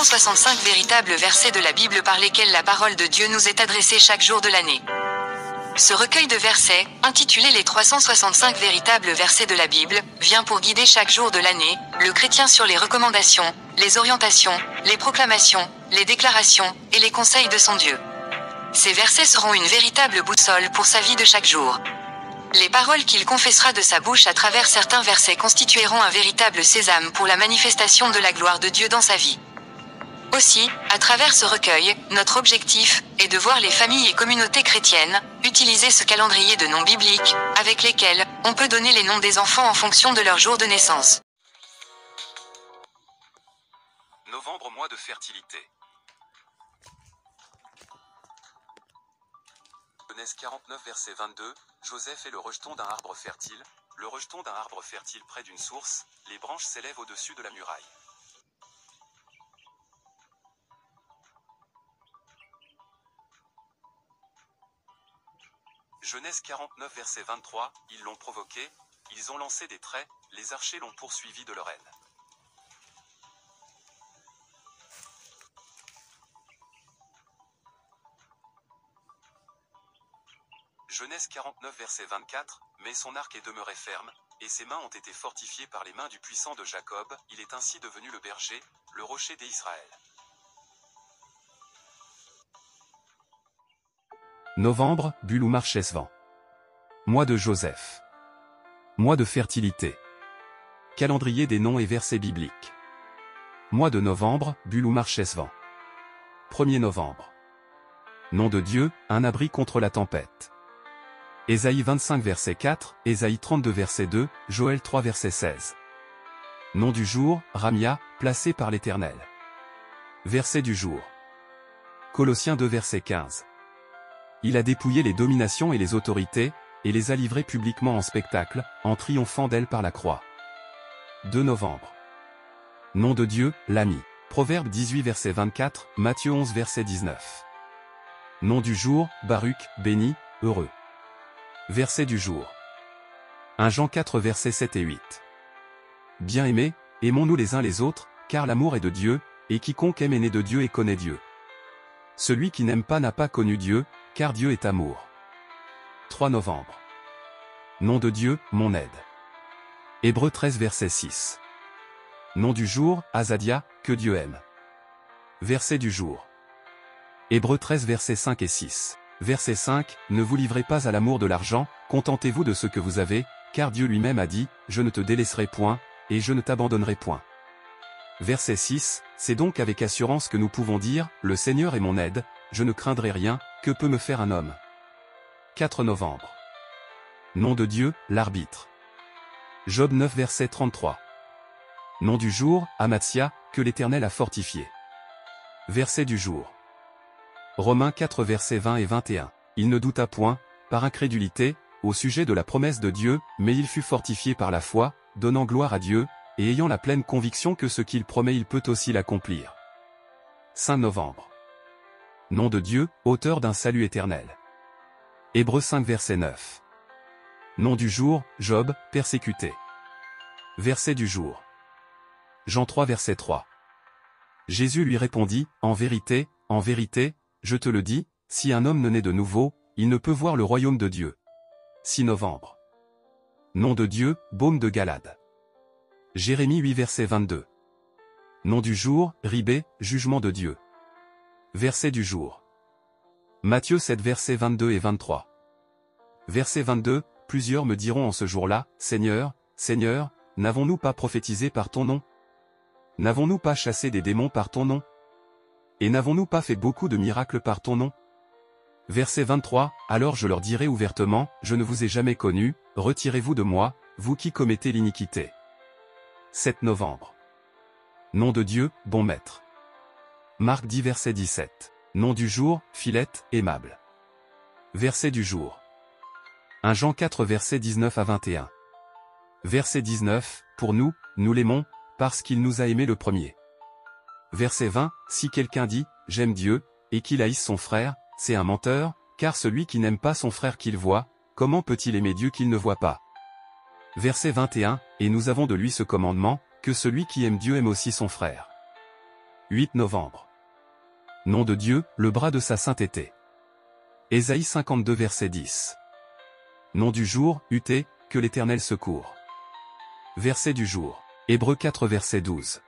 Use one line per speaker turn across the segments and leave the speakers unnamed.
365 véritables versets de la Bible par lesquels la parole de Dieu nous est adressée chaque jour de l'année. Ce recueil de versets, intitulé les 365 véritables versets de la Bible, vient pour guider chaque jour de l'année, le chrétien sur les recommandations, les orientations, les proclamations, les déclarations, et les conseils de son Dieu. Ces versets seront une véritable boussole pour sa vie de chaque jour. Les paroles qu'il confessera de sa bouche à travers certains versets constitueront un véritable sésame pour la manifestation de la gloire de Dieu dans sa vie. Aussi, à travers ce recueil, notre objectif est de voir les familles et communautés chrétiennes utiliser ce calendrier de noms bibliques, avec lesquels on peut donner les noms des enfants en fonction de leur jour de naissance.
Novembre, mois de fertilité. Genèse 49 verset 22, Joseph est le rejeton d'un arbre fertile, le rejeton d'un arbre fertile près d'une source, les branches s'élèvent au-dessus de la muraille. Genèse 49 verset 23, ils l'ont provoqué, ils ont lancé des traits, les archers l'ont poursuivi de leur aile. Genèse 49 verset 24, mais son arc est demeuré ferme, et ses mains ont été fortifiées par les mains du puissant de Jacob, il est ainsi devenu le berger, le rocher d'Israël.
Novembre, Bulle ou Marchesvent. Mois de Joseph. Mois de fertilité. Calendrier des noms et versets bibliques. Mois de novembre, Bulle ou Marchesvent. 1er novembre. Nom de Dieu, un abri contre la tempête. Ésaïe 25 verset 4, Ésaïe 32 verset 2, Joël 3 verset 16. Nom du jour, Ramia, placé par l'Éternel. Verset du jour. Colossiens 2 verset 15. Il a dépouillé les dominations et les autorités, et les a livrées publiquement en spectacle, en triomphant d'elles par la croix. 2 novembre. Nom de Dieu, l'ami. Proverbe 18 verset 24, Matthieu 11 verset 19. Nom du jour, Baruch, béni, heureux. Verset du jour. 1 Jean 4 versets 7 et 8. Bien-aimés, aimons-nous les uns les autres, car l'amour est de Dieu, et quiconque aime est né de Dieu et connaît Dieu. Celui qui n'aime pas n'a pas connu Dieu, car Dieu est amour. 3 novembre. Nom de Dieu, mon aide. Hébreux 13 verset 6. Nom du jour, Azadia, que Dieu aime. Verset du jour. Hébreux 13 versets 5 et 6. Verset 5, ne vous livrez pas à l'amour de l'argent, contentez-vous de ce que vous avez, car Dieu lui-même a dit, je ne te délaisserai point, et je ne t'abandonnerai point. Verset 6, c'est donc avec assurance que nous pouvons dire, le Seigneur est mon aide, je ne craindrai rien, que peut me faire un homme. 4 novembre. Nom de Dieu, l'arbitre. Job 9 verset 33. Nom du jour, Amatsia, que l'Éternel a fortifié. Verset du jour. Romains 4 versets 20 et 21. Il ne douta point, par incrédulité, au sujet de la promesse de Dieu, mais il fut fortifié par la foi, donnant gloire à Dieu, et ayant la pleine conviction que ce qu'il promet il peut aussi l'accomplir. 5 novembre. Nom de Dieu, auteur d'un salut éternel. Hébreux 5 verset 9. Nom du jour, Job, persécuté. Verset du jour. Jean 3 verset 3. Jésus lui répondit, en vérité, je te le dis, si un homme ne naît de nouveau, il ne peut voir le royaume de Dieu. 6 novembre. Nom de Dieu, baume de Galade. Jérémie 8 verset 22. Nom du jour, Ribé, jugement de Dieu. Verset du jour. Matthieu 7 versets 22 et 23. Verset 22, plusieurs me diront en ce jour-là, Seigneur, Seigneur, n'avons-nous pas prophétisé par ton nom? N'avons-nous pas chassé des démons par ton nom? Et n'avons-nous pas fait beaucoup de miracles par ton nom? Verset 23, alors je leur dirai ouvertement, je ne vous ai jamais connus, retirez-vous de moi, vous qui commettez l'iniquité. 7 novembre. Nom de Dieu, bon maître. Marc 10 verset 17. Nom du jour, Philette, aimable. Verset du jour. 1 Jean 4 verset 19 à 21. Verset 19, pour nous, nous l'aimons, parce qu'il nous a aimés le premier. Verset 20, si quelqu'un dit, j'aime Dieu, et qu'il haïsse son frère, c'est un menteur, car celui qui n'aime pas son frère qu'il voit, comment peut-il aimer Dieu qu'il ne voit pas? Verset 21, et nous avons de lui ce commandement, que celui qui aime Dieu aime aussi son frère. 8 novembre. Nom de Dieu, le bras de sa sainteté. Ésaïe 52 verset 10. Nom du jour, UT, que l'Éternel secourt. Verset du jour. Hébreux 4 verset 12.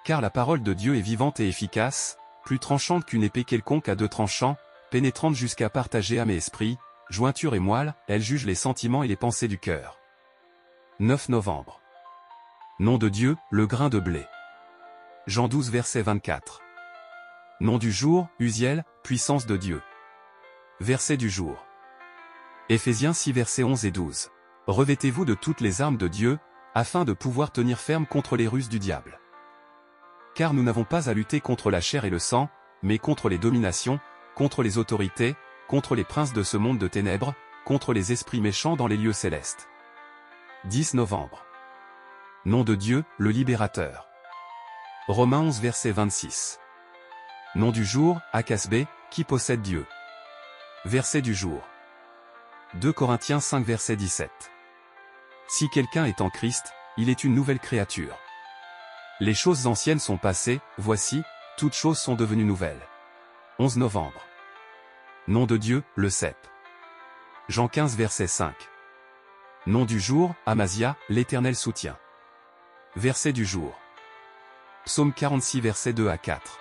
Car la parole de Dieu est vivante et efficace, plus tranchante qu'une épée quelconque à deux tranchants, pénétrante jusqu'à partager âme et esprit, jointure et moelle, elle juge les sentiments et les pensées du cœur. 9 novembre. Nom de Dieu, le grain de blé. Jean 12 verset 24. Nom du jour, Uziel, puissance de Dieu. Verset du jour. Éphésiens 6 versets 11 et 12. Revêtez-vous de toutes les armes de Dieu, afin de pouvoir tenir ferme contre les ruses du diable. Car nous n'avons pas à lutter contre la chair et le sang, mais contre les dominations, contre les autorités, contre les princes de ce monde de ténèbres, contre les esprits méchants dans les lieux célestes. 10 novembre. Nom de Dieu, le libérateur. Romains 11 verset 26. Nom du jour, Akasbé, qui possède Dieu. Verset du jour. 2 Corinthiens 5 verset 17. Si quelqu'un est en Christ, il est une nouvelle créature. Les choses anciennes sont passées, voici, toutes choses sont devenues nouvelles. 11 novembre. Nom de Dieu, le cep. Jean 15 verset 5. Nom du jour, Amazia, l'Éternel soutient. Verset du jour. Psaume 46 verset 2 à 4.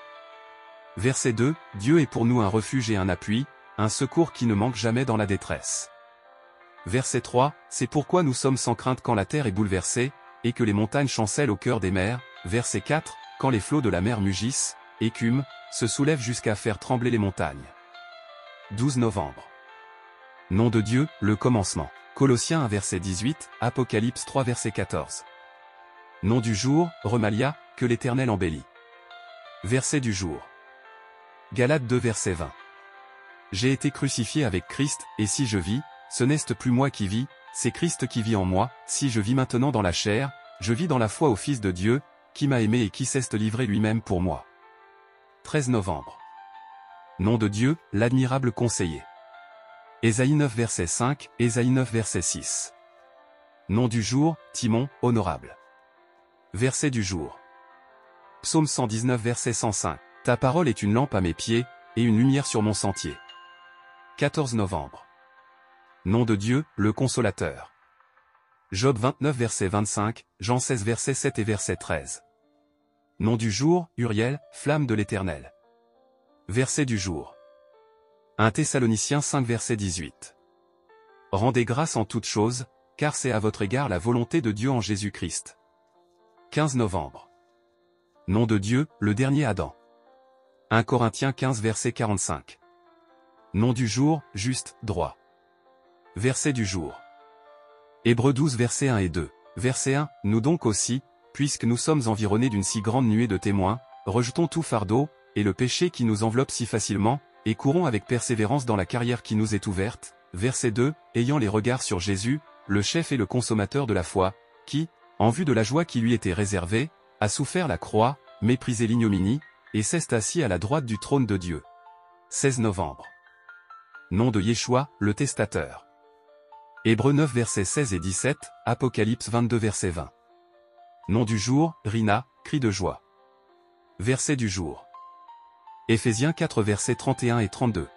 Verset 2, Dieu est pour nous un refuge et un appui, un secours qui ne manque jamais dans la détresse. Verset 3, c'est pourquoi nous sommes sans crainte quand la terre est bouleversée, et que les montagnes chancellent au cœur des mers. Verset 4, quand les flots de la mer mugissent, écument, se soulèvent jusqu'à faire trembler les montagnes. 12 novembre. Nom de Dieu, le commencement. Colossiens 1 verset 18, Apocalypse 3 verset 14. Nom du jour, Remalia, que l'Éternel embellit. Verset du jour. Galates 2 verset 20. J'ai été crucifié avec Christ, et si je vis, ce n'est plus moi qui vis, c'est Christ qui vit en moi. Si je vis maintenant dans la chair, je vis dans la foi au Fils de Dieu, qui m'a aimé et qui s'est livré lui-même pour moi. 13 novembre. Nom de Dieu, l'admirable conseiller. Ésaïe 9 verset 5, Ésaïe 9 verset 6. Nom du jour, Timon, honorable. Verset du jour. Psaume 119 verset 105. Ta parole est une lampe à mes pieds, et une lumière sur mon sentier. 14 novembre. Nom de Dieu, le consolateur. Job 29 verset 25, Jean 16 verset 7 et verset 13. Nom du jour, Uriel, flamme de l'Éternel. Verset du jour. 1 Thessaloniciens 5 verset 18. Rendez grâce en toutes choses, car c'est à votre égard la volonté de Dieu en Jésus-Christ. 15 novembre. Nom de Dieu, le dernier Adam. 1 Corinthiens 15 verset 45. Nom du jour, juste, droit. Verset du jour. Hébreux 12 verset 1 et 2. Verset 1, nous donc aussi, puisque nous sommes environnés d'une si grande nuée de témoins, rejetons tout fardeau, et le péché qui nous enveloppe si facilement, et courons avec persévérance dans la carrière qui nous est ouverte. Verset 2, ayant les regards sur Jésus, le chef et le consommateur de la foi, qui, en vue de la joie qui lui était réservée, a souffert la croix, méprisé l'ignominie, et s'est assis à la droite du trône de Dieu. 16 novembre. Nom de Yeshua, le testateur. Hébreux 9 versets 16 et 17, Apocalypse 22 verset 20. Nom du jour, Rina, cri de joie. Verset du jour. Éphésiens 4 versets 31 et 32.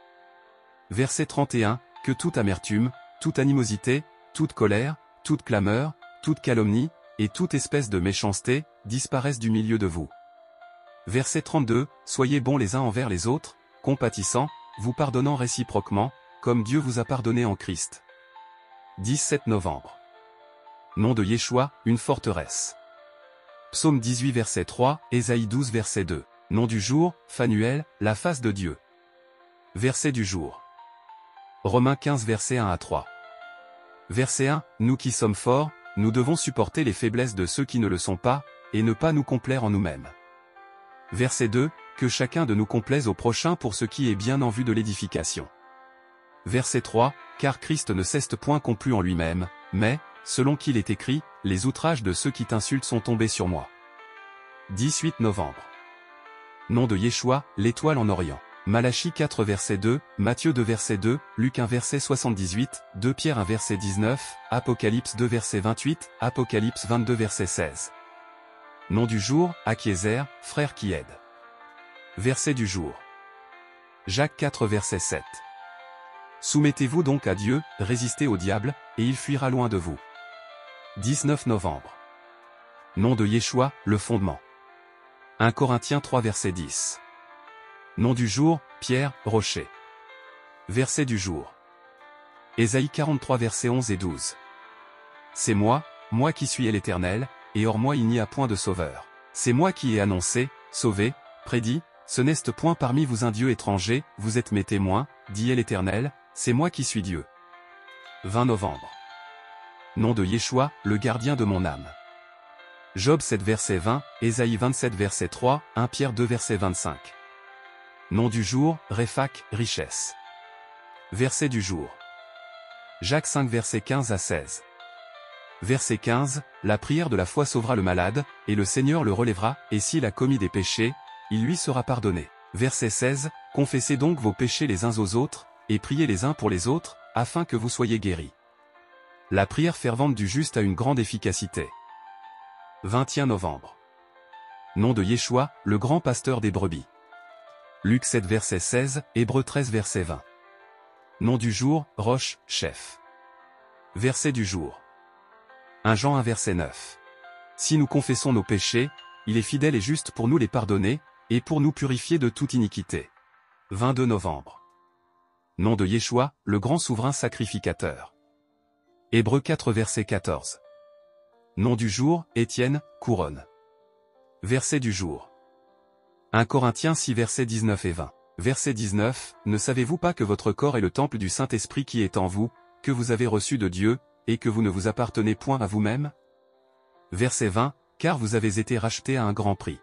Verset 31, que toute amertume, toute animosité, toute colère, toute clameur, toute calomnie, et toute espèce de méchanceté, disparaissent du milieu de vous. Verset 32, soyez bons les uns envers les autres, compatissants, vous pardonnant réciproquement, comme Dieu vous a pardonné en Christ. 17 novembre. Nom de Yeshua, une forteresse. Psaume 18 verset 3, Ésaïe 12 verset 2. Nom du jour, Phanuel, la face de Dieu. Verset du jour. Romains 15 verset 1 à 3. Verset 1, nous qui sommes forts, nous devons supporter les faiblesses de ceux qui ne le sont pas, et ne pas nous complaire en nous-mêmes. Verset 2, que chacun de nous complaise au prochain pour ce qui est bien en vue de l'édification. Verset 3, car Christ ne s'est point complu en lui-même, mais, selon qu'il est écrit, les outrages de ceux qui t'insultent sont tombés sur moi. 18 novembre. Nom de Yeshua, l'étoile en Orient. Malachie 4 verset 2, Matthieu 2 verset 2, Luc 1 verset 78, 2 Pierre 1 verset 19, Apocalypse 2 verset 28, Apocalypse 22 verset 16. Nom du jour, Akiezer, frère qui aide. Verset du jour. Jacques 4 verset 7. Soumettez-vous donc à Dieu, résistez au diable, et il fuira loin de vous. 19 novembre. Nom de Yeshua, le fondement. 1 Corinthiens 3 verset 10. Nom du jour, Pierre, rocher. Verset du jour. Ésaïe 43 versets 11 et 12. C'est moi qui suis l'Éternel, et hors moi il n'y a point de sauveur. C'est moi qui ai annoncé, sauvé, prédit, ce n'est point parmi vous un Dieu étranger, vous êtes mes témoins, dit l'Éternel, c'est moi qui suis Dieu. 20 novembre. Nom de Yeshua, le gardien de mon âme. Job 7 verset 20, Ésaïe 27 verset 3, 1 Pierre 2 verset 25. Nom du jour, Réphak, richesse. Verset du jour. Jacques 5 verset 15 à 16. Verset 15, la prière de la foi sauvera le malade, et le Seigneur le relèvera, et s'il a commis des péchés, il lui sera pardonné. Verset 16, confessez donc vos péchés les uns aux autres, et priez les uns pour les autres, afin que vous soyez guéris. La prière fervente du juste a une grande efficacité. 21 novembre. Nom de Yeshua, le grand pasteur des brebis. Luc 7 verset 16, Hébreux 13 verset 20. Nom du jour, Roche, chef. Verset du jour. 1 Jean 1 verset 9. Si nous confessons nos péchés, il est fidèle et juste pour nous les pardonner, et pour nous purifier de toute iniquité. 22 novembre. Nom de Yeshua, le grand souverain sacrificateur. Hébreux 4 verset 14. Nom du jour, Étienne, couronne. Verset du jour. 1 Corinthiens 6 versets 19 et 20. Verset 19, ne savez-vous pas que votre corps est le temple du Saint-Esprit qui est en vous, que vous avez reçu de Dieu, et que vous ne vous appartenez point à vous-même? Verset 20, car vous avez été rachetés à un grand prix.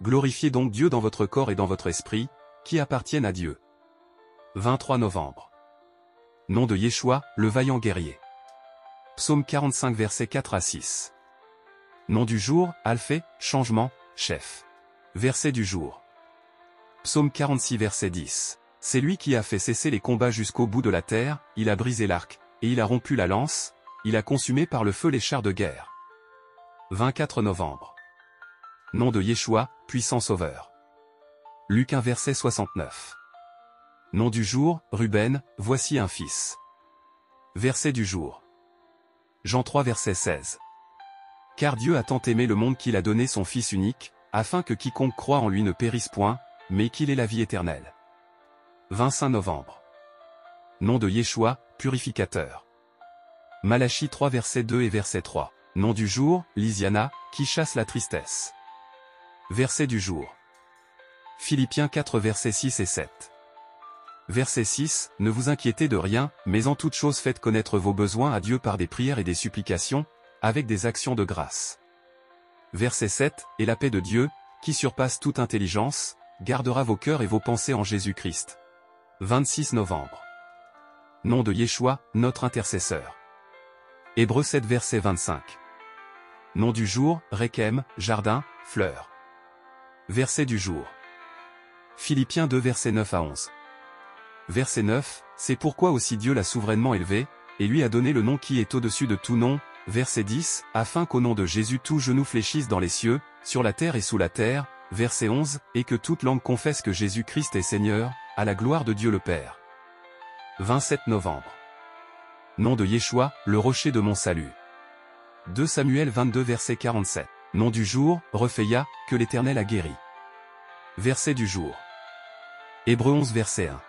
Glorifiez donc Dieu dans votre corps et dans votre esprit, qui appartiennent à Dieu. 23 novembre. Nom de Yeshua, le vaillant guerrier. Psaume 45 versets 4 à 6. Nom du jour, Alphée, changement, chef. Verset du jour. Psaume 46 verset 10. C'est lui qui a fait cesser les combats jusqu'au bout de la terre, il a brisé l'arc, et il a rompu la lance, il a consumé par le feu les chars de guerre. 24 novembre. Nom de Yeshua, puissant sauveur. Luc 1 verset 69. Nom du jour, Ruben, voici un fils. Verset du jour. Jean 3 verset 16. Car Dieu a tant aimé le monde qu'il a donné son Fils unique, afin que quiconque croit en lui ne périsse point, mais qu'il ait la vie éternelle. 25 novembre. Nom de Yeshua, purificateur. Malachie 3 verset 2 et verset 3. Nom du jour, Lisiana, qui chasse la tristesse. Verset du jour. Philippiens 4 versets 6 et 7. Verset 6, ne vous inquiétez de rien, mais en toute chose faites connaître vos besoins à Dieu par des prières et des supplications, avec des actions de grâce. Verset 7, et la paix de Dieu, qui surpasse toute intelligence, gardera vos cœurs et vos pensées en Jésus-Christ. 26 novembre. Nom de Yeshua, notre intercesseur. Hébreux 7 verset 25. Nom du jour, Rekem, jardin, fleur. Verset du jour. Philippiens 2 verset 9 à 11. Verset 9, c'est pourquoi aussi Dieu l'a souverainement élevé, et lui a donné le nom qui est au-dessus de tout nom. Verset 10, afin qu'au nom de Jésus tout genou fléchisse dans les cieux, sur la terre et sous la terre. Verset 11, et que toute langue confesse que Jésus-Christ est Seigneur, à la gloire de Dieu le Père. 27 novembre. Nom de Yeshua, le rocher de mon salut. 2 Samuel 22 verset 47. Nom du jour, Rephéia, que l'Éternel a guéri. Verset du jour. Hébreux 11 verset 1.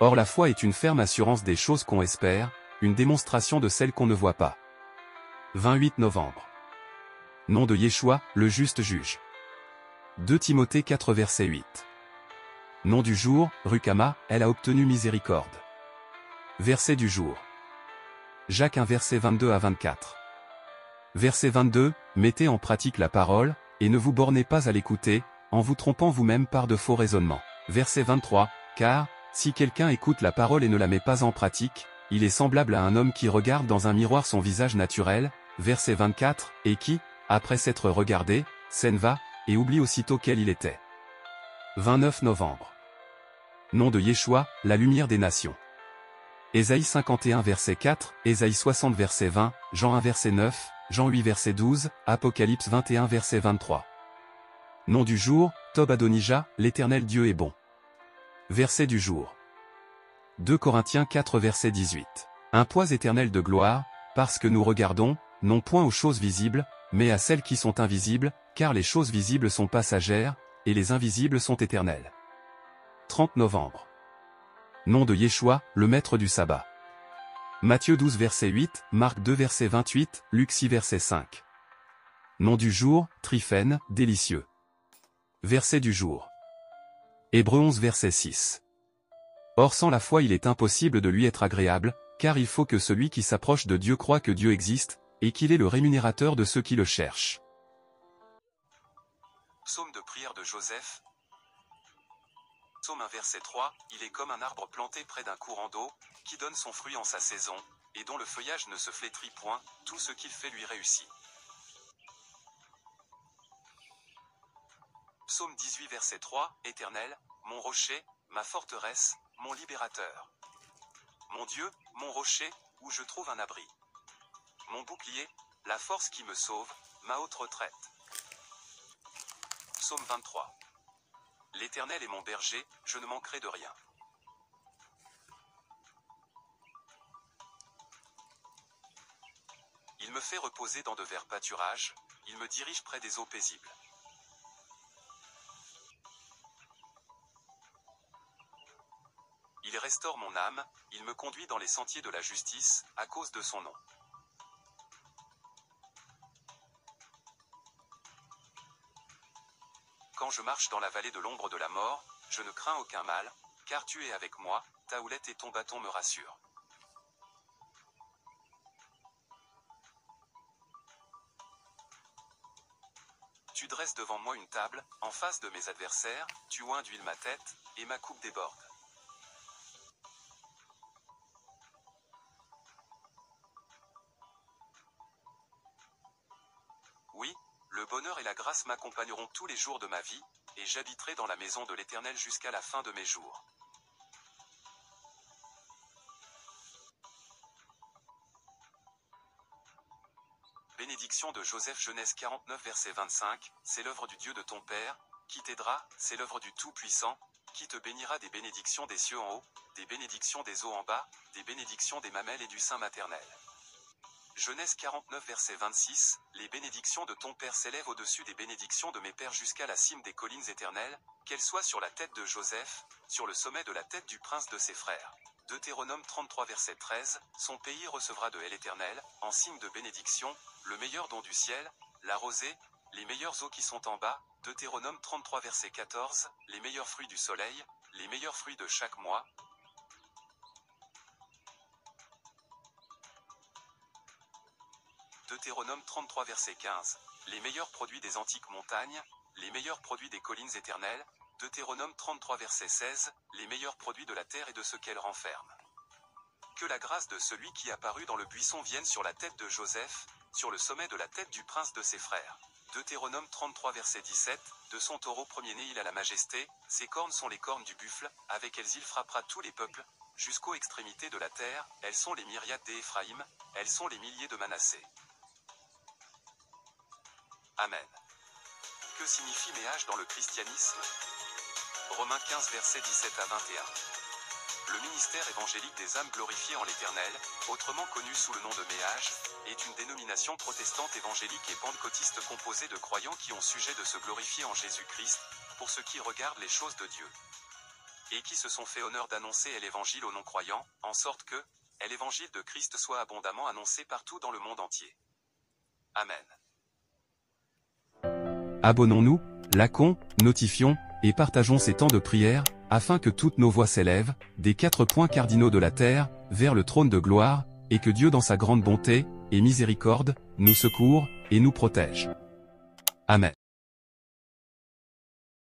Or la foi est une ferme assurance des choses qu'on espère, une démonstration de celles qu'on ne voit pas. 28 novembre. Nom de Yeshua, le juste juge. 2 Timothée 4 verset 8. Nom du jour, Rukama, elle a obtenu miséricorde. Verset du jour. Jacques 1 verset 22 à 24. Verset 22, mettez en pratique la parole, et ne vous bornez pas à l'écouter, en vous trompant vous-même par de faux raisonnements. Verset 23, car, si quelqu'un écoute la parole et ne la met pas en pratique, il est semblable à un homme qui regarde dans un miroir son visage naturel. Verset 24, et qui, après s'être regardé, s'en va, et oublie aussitôt quel il était. 29 novembre. Nom de Yeshua, la lumière des nations. Ésaïe 51 verset 4, Ésaïe 60 verset 20, Jean 1 verset 9, Jean 8 verset 12, Apocalypse 21 verset 23. Nom du jour, Tob Adonijah, l'Éternel Dieu est bon. Verset du jour. 2 Corinthiens 4 verset 18. Un poids éternel de gloire, parce que nous regardons, non point aux choses visibles, mais à celles qui sont invisibles, car les choses visibles sont passagères, et les invisibles sont éternelles. 30 novembre. Nom de Yeshua, le maître du sabbat. Matthieu 12 verset 8, Marc 2 verset 28, Luc 6 verset 5. Nom du jour, Tryphène, délicieux. Verset du jour. Hébreux 11 verset 6. Or sans la foi il est impossible de lui être agréable, car il faut que celui qui s'approche de Dieu croie que Dieu existe, et qu'il est le rémunérateur de ceux qui le cherchent.
Psaume de prière de Joseph. Psaume 1 verset 3, il est comme un arbre planté près d'un courant d'eau, qui donne son fruit en sa saison, et dont le feuillage ne se flétrit point, tout ce qu'il fait lui réussit. Psaume 18 verset 3, Éternel, mon rocher, ma forteresse, mon libérateur. Mon Dieu, mon rocher, où je trouve un abri. Mon bouclier, la force qui me sauve, ma haute retraite. Psaume 23. L'Éternel est mon berger, je ne manquerai de rien. Il me fait reposer dans de verts pâturages, il me dirige près des eaux paisibles. Il restaure mon âme, il me conduit dans les sentiers de la justice, à cause de son nom. Quand je marche dans la vallée de l'ombre de la mort, je ne crains aucun mal, car tu es avec moi, ta houlette et ton bâton me rassurent. Tu dresses devant moi une table, en face de mes adversaires, tu oins d'huile ma tête, et ma coupe déborde. Oui, le bonheur et la grâce m'accompagneront tous les jours de ma vie, et j'habiterai dans la maison de l'Éternel jusqu'à la fin de mes jours. Bénédiction de Joseph, Genèse 49 verset 25, c'est l'œuvre du Dieu de ton Père, qui t'aidera, c'est l'œuvre du Tout-Puissant, qui te bénira des bénédictions des cieux en haut, des bénédictions des eaux en bas, des bénédictions des mamelles et du sein maternel. Genèse 49 verset 26, les bénédictions de ton Père s'élèvent au-dessus des bénédictions de mes pères jusqu'à la cime des collines éternelles, qu'elles soient sur la tête de Joseph, sur le sommet de la tête du prince de ses frères. Deutéronome 33 verset 13, son pays recevra de l'Éternel, en signe de bénédiction, le meilleur don du ciel, la rosée, les meilleures eaux qui sont en bas. Deutéronome 33 verset 14, les meilleurs fruits du soleil, les meilleurs fruits de chaque mois. Deutéronome 33 verset 15, les meilleurs produits des antiques montagnes, les meilleurs produits des collines éternelles. Deutéronome 33 verset 16, les meilleurs produits de la terre et de ce qu'elle renferme. Que la grâce de celui qui apparut dans le buisson vienne sur la tête de Joseph, sur le sommet de la tête du prince de ses frères. Deutéronome 33 verset 17, de son taureau premier-né il a la majesté, ses cornes sont les cornes du buffle, avec elles il frappera tous les peuples, jusqu'aux extrémités de la terre, elles sont les myriades d'Éphraïm, elles sont les milliers de Manassé. Amen. Que signifie méage dans le christianisme? Romains 15 versets 17 à 21. Le ministère évangélique des âmes glorifiées en l'Éternel, autrement connu sous le nom de méage, est une dénomination protestante évangélique et pentecôtiste composée de croyants qui ont sujet de se glorifier en Jésus-Christ, pour ce qui regarde les choses de Dieu. Et qui se sont fait honneur d'annoncer l'évangile aux non-croyants, en sorte que l'évangile de Christ soit abondamment annoncé partout dans le monde entier. Amen.
Abonnons-nous, likons, notifions, et partageons ces temps de prière, afin que toutes nos voix s'élèvent, des 4 points cardinaux de la terre, vers le trône de gloire, et que Dieu dans sa grande bonté, et miséricorde, nous secourt, et nous protège. Amen.